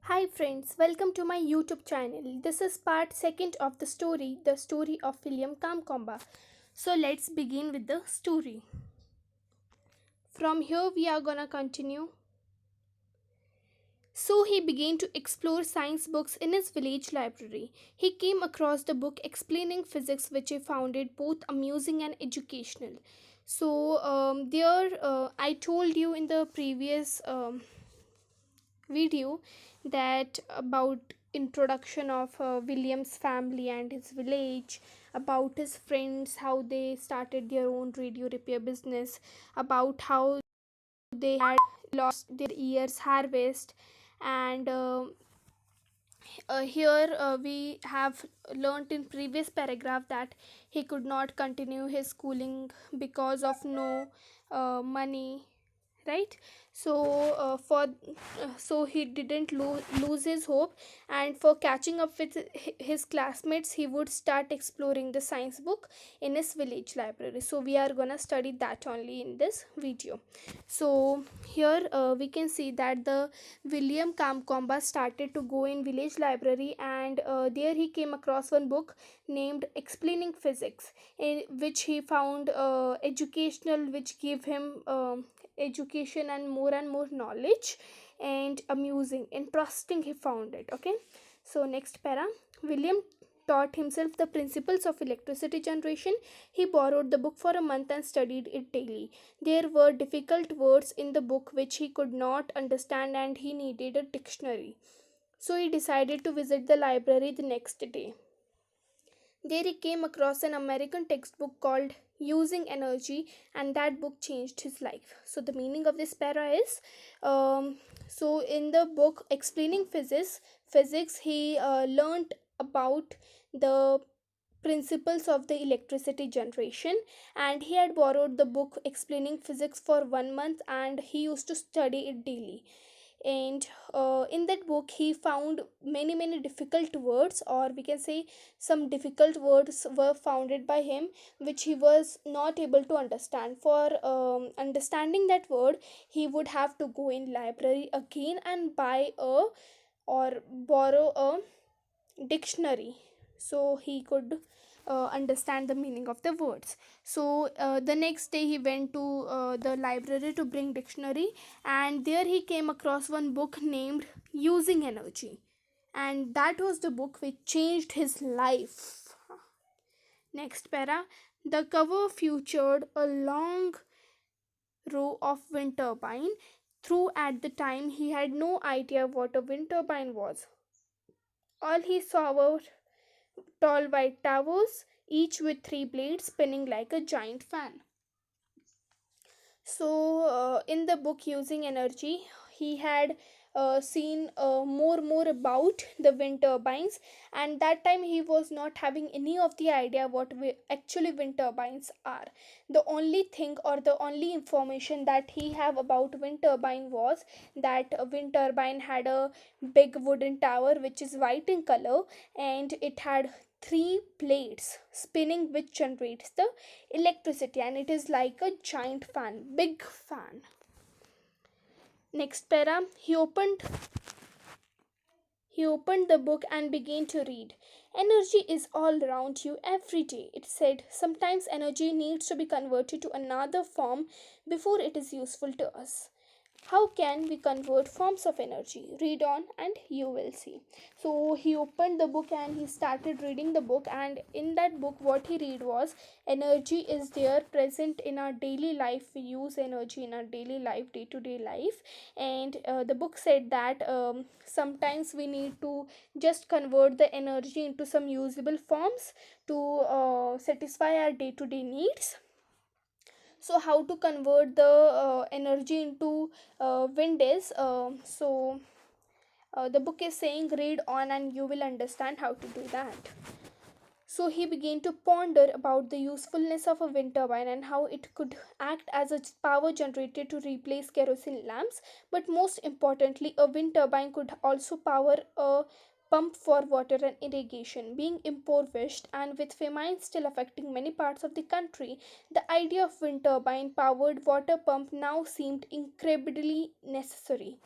Hi friends, welcome to my YouTube channel. This is part second of the story of William Kamkwamba. So let's begin with the story. From here we are gonna continue. So he began to explore science books in his village library. He came across the book explaining physics, which he found it both amusing and educational. I told you in the previous video that about introduction of William's family and his village, about his friends, how they started their own radio repair business, about how they had lost their year's harvest, and here we have learnt in previous paragraph that he could not continue his schooling because of no money, right? So he didn't lose his hope, and for catching up with his classmates he would start exploring the science book in his village library. So we are gonna study that only in this video. So here we can see that the William Kamkwamba started to go in village library, and there he came across one book named Explaining Physics, in which he found educational, which gave him education and more knowledge, and amusing, interesting he found it. Okay, so next para. William taught himself the principles of electricity generation. He borrowed the book for a month and studied it daily. There were difficult words in the book which he could not understand, and he needed a dictionary. So he decided to visit the library the next day. There he came across an American textbook called Using Energy, and that book changed his life. So the meaning of this para is, in the book Explaining Physics, he learned about the principles of the electricity generation, and he had borrowed the book Explaining Physics for 1 month, and he used to study it daily. And in that book he found many difficult words, or we can say some difficult words were founded by him, which he was not able to understand. For understanding that word, he would have to go in library again and buy a or borrow a dictionary, so he could understand the meaning of the words. So the next day he went to the library to bring dictionary, and there he came across one book named Using Energy, and that was the book which changed his life. Next para. The cover featured a long row of wind turbine. Through at the time he had no idea what a wind turbine was. All he saw were tall white towers, each with three blades spinning like a giant fan. So, in the book Using Energy, he had seen more about the wind turbines, and that time he was not having any of the idea what actually wind turbines are. The only thing or the only information that he have about wind turbine was that a wind turbine had a big wooden tower which is white in color, and it had three blades spinning which generates the electricity, and it is like a giant fan, big fan. Next para. He opened the book and began to read. Energy is all around you every day, it said. Sometimes energy needs to be converted to another form before it is useful to us. How can we convert forms of energy? Read on and you will see. So he opened the book and he started reading the book, and in that book what he read was, energy is there present in our daily life. We use energy in our daily life, day to day life. And the book said that sometimes we need to just convert the energy into some usable forms to satisfy our day to day needs. So how to convert the energy into wind is, the book is saying, read on and you will understand how to do that. So he began to ponder about the usefulness of a wind turbine and how it could act as a power generator to replace kerosene lamps. But most importantly, a wind turbine could also power a pump for water and irrigation. Being impoverished and with famine still affecting many parts of the country, the idea of wind turbine powered water pump now seemed incredibly necessary.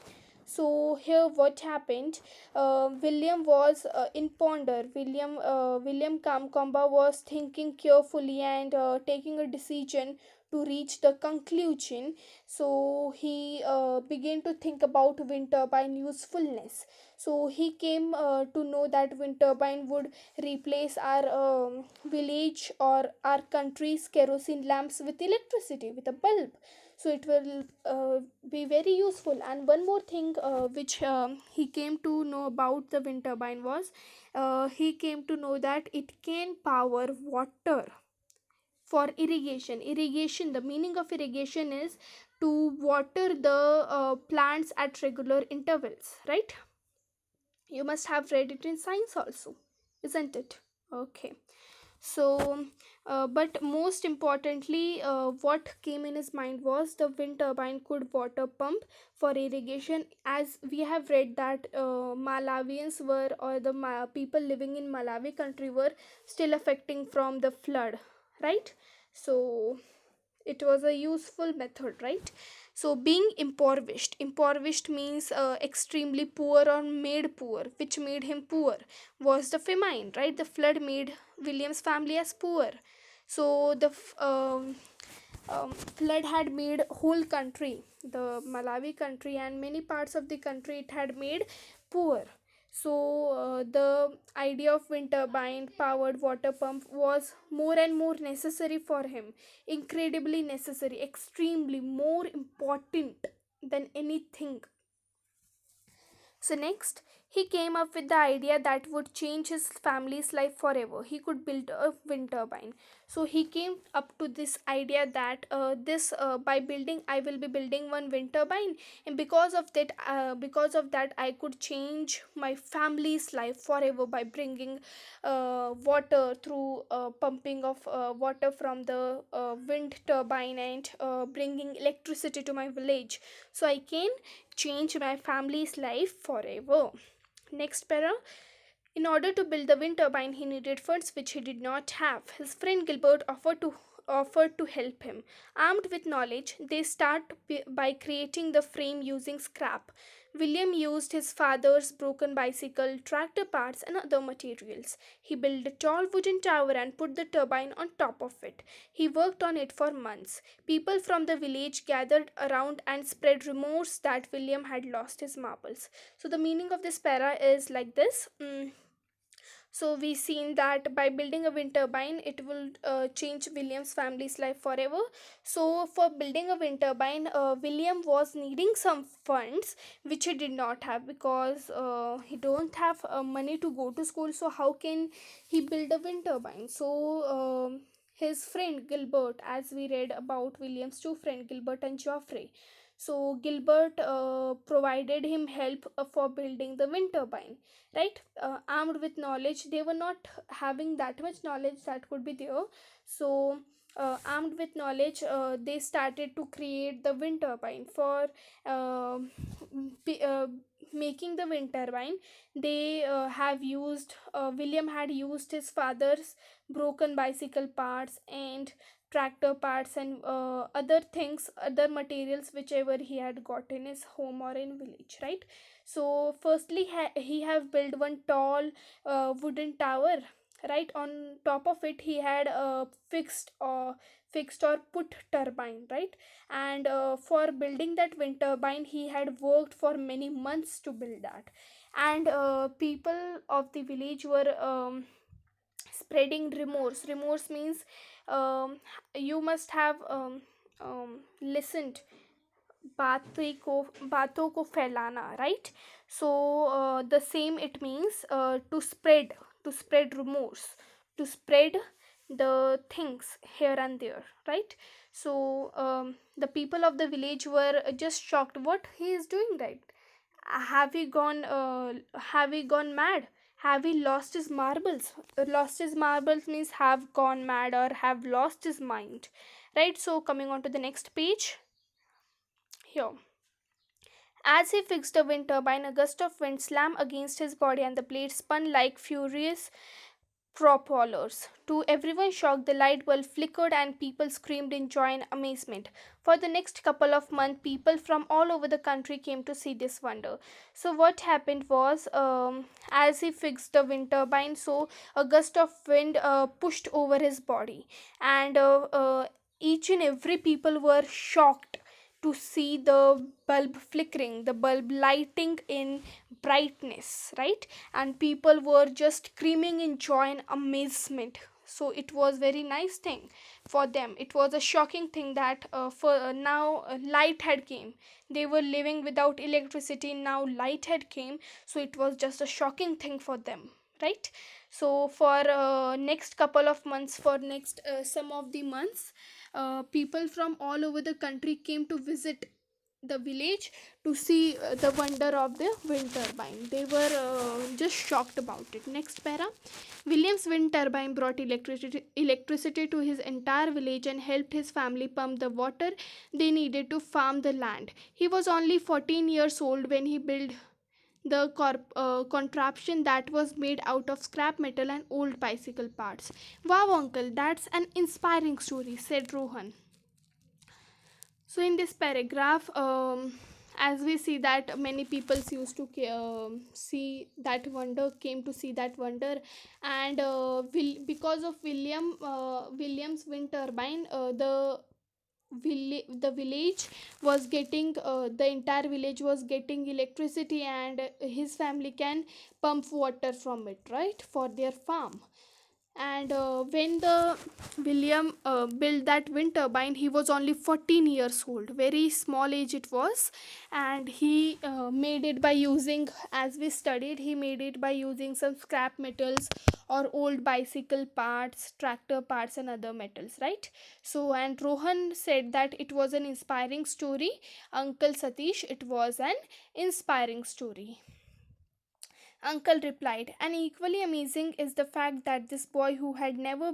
So here what happened, William was in ponder. William Kamkwamba was thinking carefully and taking a decision to reach the conclusion. So he began to think about wind turbine usefulness. So he came to know that wind turbine would replace our village or our country's kerosene lamps with electricity, with a bulb. So it will be very useful. And one more thing which he came to know about the wind turbine was, he came to know that it can power water for irrigation. The meaning of irrigation is to water the plants at regular intervals, right? You must have read it in science also, isn't it? Okay. So but most importantly, what came in his mind was the wind turbine could water pump for irrigation. As we have read that Malawians were, or the people living in Malawi country were still affecting from the flood, right? So it was a useful method, right? So being impoverished means extremely poor or made poor. Which made him poor was the famine, right? The flood made William's family as poor. So the flood had made whole country, the Malawi country and many parts of the country, it had made poor. So the idea of wind turbine powered water pump was more and more necessary for him, incredibly necessary, extremely more important than anything. So next, he came up with the idea that would change his family's life forever. He could build a wind turbine. So he came up to this idea that this by building, I will be building one wind turbine, and because of that, I could change my family's life forever by bringing water through pumping of water from the wind turbine and bringing electricity to my village. So I can change my family's life forever. Next para. In order to build the wind turbine, he needed funds which he did not have. His friend Gilbert offered to help him. Armed with knowledge, they start by creating the frame using scrap. William used his father's broken bicycle, tractor parts, and other materials. He built a tall wooden tower and put the turbine on top of it. He worked on it for months. People from the village gathered around and spread rumors that William had lost his marbles. So, the meaning of this para is like this. So we seen that by building a wind turbine, it will change William's family's life forever. So for building a wind turbine, William was needing some funds which he did not have, because he don't have money to go to school. So how can he build a wind turbine? So his friend Gilbert, as we read about William's two friends Gilbert and Geoffrey, so Gilbert provided him help for building the wind turbine, right? Armed with knowledge, they were not having that much knowledge that could be there. So armed with knowledge, they started to create the wind turbine. For uh, p- uh, making the wind turbine, they have used William had used his father's broken bicycle parts and tractor parts and other things, other materials, whichever he had got in his home or in village, right? So firstly, he have built one tall wooden tower, right? On top of it, he had fixed or put turbine, right? And for building that wind turbine, he had worked for many months to build that. And people of the village were spreading remorse means, um, you must have listened, बातों को फैलाना, right? So the same it means to spread rumors, to spread the things here and there, right? So the people of the village were just shocked, what he is doing, right? Have we gone mad? Have he lost his marbles? Lost his marbles means have gone mad or have lost his mind, right? So coming on to the next page here. As he fixed the wind turbine, a gust of wind slammed against his body and the blade spun like furious. propellers. To everyone's shock, the light bulb flickered and people screamed in joy and amazement. For the next couple of months, people from all over the country came to see this wonder. So, what happened was, as he fixed the wind turbine, so a gust of wind pushed over his body, and each and every people were shocked to see the bulb flickering, the bulb lighting in brightness, right? And people were just screaming in joy and amazement. So it was very nice thing for them. It was a shocking thing that for now light had came. They were living without electricity, now light had came. So it was just a shocking thing for them, right? So for next couple of months, for next some of the months, people from all over the country came to visit the village to see the wonder of the wind turbine. They were just shocked about it. Next para. William's wind turbine brought electricity to his entire village and helped his family pump the water they needed to farm the land. He was only 14 years old when he built the contraption that was made out of scrap metal and old bicycle parts. Wow, uncle, that's an inspiring story, said Rohan. So in this paragraph, as we see that many people used to see that wonder, came to see that wonder, and because of William's wind turbine, the village was getting the entire village was getting electricity, and his family can pump water from it, right, for their farm. And when the William built that wind turbine, he was only 14 years old, very small age it was. And he made it by using, as we studied, he made it by using some scrap metals or old bicycle parts, tractor parts, and other metals, right? So, and Rohan said that it was an inspiring story. Uncle Satish, it was an inspiring story. Uncle replied, and equally amazing is the fact that this boy who had never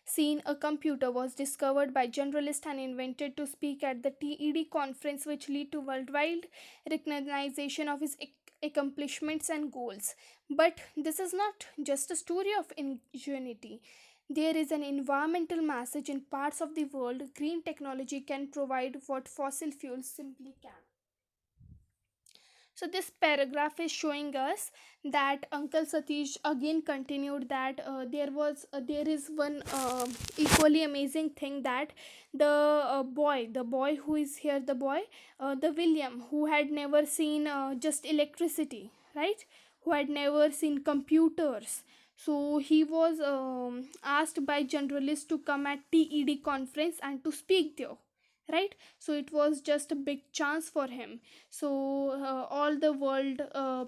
seen a computer was discovered by journalists and invented to speak at the TED conference, which led to worldwide recognition of his accomplishments and goals. But this is not just a story of ingenuity. There is an environmental message in parts of the world. Green technology can provide what fossil fuels simply can. So this paragraph is showing us that Uncle Satish again continued that there is one equally amazing thing, that the boy who is here, the William, who had never seen just electricity, right, who had never seen computers. So he was asked by journalists to come at TED conference and to speak there, right? So it was just a big chance for him. So all the world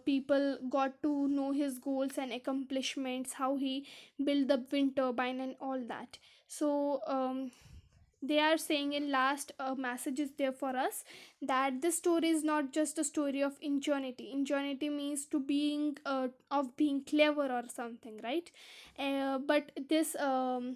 people got to know his goals and accomplishments, how he built the wind turbine and all that. So they are saying in last messages there for us, that this story is not just a story of ingenuity means to being of being clever or something, right? But this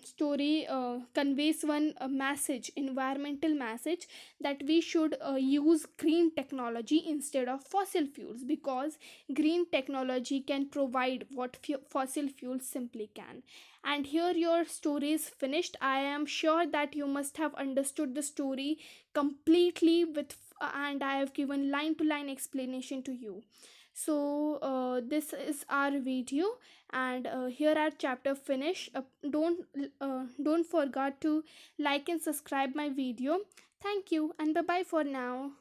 story conveys one message, environmental message, that we should use green technology instead of fossil fuels, because green technology can provide what fossil fuels simply can. And here your story is finished. I am sure that you must have understood the story completely and I have given line to line explanation to you. So this is our video, and here our chapter finish. Don't forget to like and subscribe my video. Thank you, and bye bye for now.